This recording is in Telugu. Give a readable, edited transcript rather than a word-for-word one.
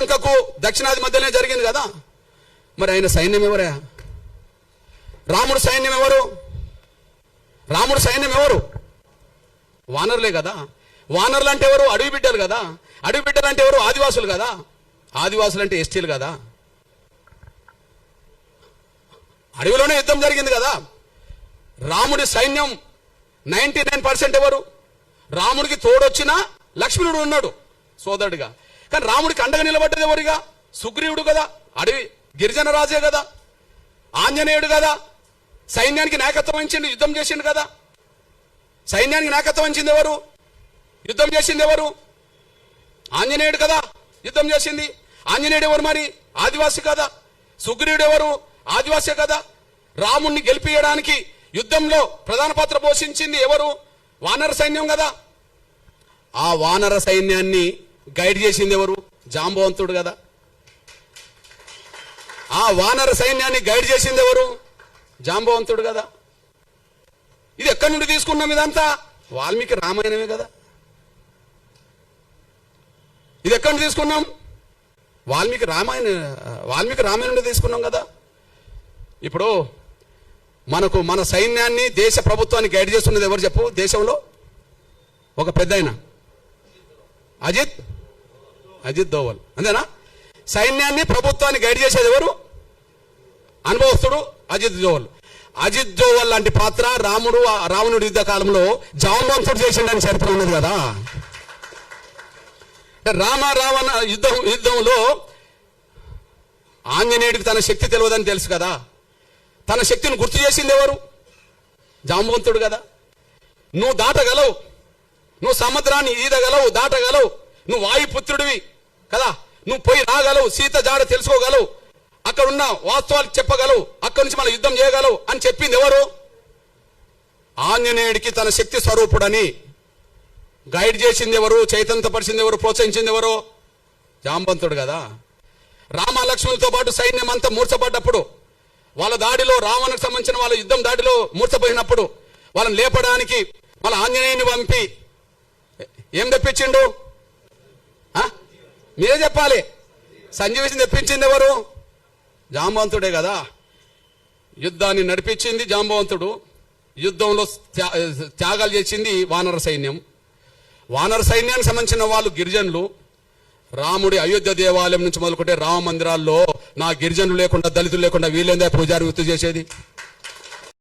లంకకు దక్షిణాది మధ్యలోనే జరిగింది కదా. మరి ఆయన సైన్యం ఎవరా? రాముడు సైన్యం ఎవరు? రాముడు సైన్యం ఎవరు? వానరులే కదా. వానరులు అంటే ఎవరు? అడవి బిడ్డలు కదా. అడవి బిడ్డలు అంటే ఎవరు? ఆదివాసులు కదా. ఆదివాసులు అంటే ఎస్టీలు కదా. అడవిలోనే యుద్ధం జరిగింది కదా. రాముడి సైన్యం 99% ఎవరు? రాముడికి తోడొచ్చిన లక్ష్మణుడు ఉన్నాడు సోదరుడిగా. కానీ రాముడికి అండగా నిలబడ్డది ఎవరిగా? సుగ్రీవుడు కదా. అడవి గిరిజన రాజే కదా. ఆంజనేయుడు కదా. సైన్యానికి నాయకత్వం వహించిండు, యుద్ధం చేసిండు కదా. సైన్యానికి నాయకత్వం వహించింది ఎవరు? యుద్ధం చేసింది ఎవరు? ఆంజనేయుడు కదా యుద్ధం చేసింది. ఆంజనేయుడు ఎవరు మరి? ఆదివాసి కదా. సుగ్రీవుడు ఎవరు? ఆదివాసే కదా. రాముణ్ణి గెలిపియడానికి యుద్ధంలో ప్రధాన పాత్ర పోషించింది ఎవరు? వానర సైన్యం కదా. ఆ వానర సైన్యాన్ని గైడ్ చేసింది ఎవరు? జాంబవంతుడు కదా. ఆ వానర సైన్యాన్ని గైడ్ చేసింది ఎవరు? జాంబవంతుడు కదా. ఇది ఎక్కడి నుండి తీసుకున్నాం? ఇదంతా వాల్మీకి రామాయణమే కదా. ఇది ఎక్కడి నుండి తీసుకున్నాం? వాల్మీకి రామాయణం నుండి తీసుకున్నాం కదా. ఇప్పుడు మన సైన్యాన్ని దేశ ప్రభుత్వాన్ని గైడ్ చేస్తున్నది ఎవరు చెప్పు? దేశంలో ఒక పెద్ద ఆయన అజిత్ దోవల్, అంతేనా? సైన్యాన్ని ప్రభుత్వాన్ని గైడ్ చేసేది ఎవరు? అనుభవస్తుడు అజిత్ దోవల్. అజిత్ దోవల్ లాంటి పాత్ర రావణుడి యుద్ధ కాలంలో జాంబవంతుడు చేసిండని చరిత్ర ఉన్నది కదా. రావణ యుద్ధంలో ఆంజనేయుడికి తన శక్తి తెలియదని తెలుసు కదా. తన శక్తిని గుర్తు చేసింది ఎవరు? జాంబవంతుడు కదా. నువ్వు దాటగలవు, నువ్వు సముద్రాన్ని ఈదగలవు, దాటగలవు, నువ్వు వాయుపుత్రుడివి కదా. నువ్వు పోయి రాగలవు, సీత జాడ తెలుసుకోగలవు, అక్కడున్న వాస్తవాలు చెప్పగలవు, అక్కడి నుంచి మనం యుద్ధం చేయగలవు అని చెప్పింది ఎవరు? ఆంజనేయుడికి తన శక్తి స్వరూపుడని గైడ్ చేసింది ఎవరు? చైతన్యపరిచింది ఎవరు? ప్రోత్సహించింది ఎవరు? జాంబవంతుడు కదా. రామ లక్ష్మణులతో పాటు సైన్యం అంతా మూర్చబడ్డప్పుడు, వాళ్ళ దాడిలో రావణకు సంబంధించిన వాళ్ళ యుద్ధం దాడిలో మూర్చపోయినప్పుడు వాళ్ళని లేపడానికి వాళ్ళ ఆంజనేయుని పంపి ఏం తెప్పించిండు? మీరే చెప్పాలి. సంజీవిని తెప్పించింది ఎవరు? జాంబవంతుడే కదా. యుద్ధాన్ని నడిపించింది జాంబవంతుడు. యుద్ధంలో త్యాగాలు చేసింది వానర సైన్యం. వానర సైన్యానికి సంబంధించిన వాళ్ళు గిరిజనులు. రాముడి అయోధ్య దేవాలయం నుంచి మొదలుకుంటే రామ మందిరాల్లో నా గిరిజనులు లేకుండా, దళితులు లేకుండా వీళ్ళేందా పూజారి వృత్తి చేసేది?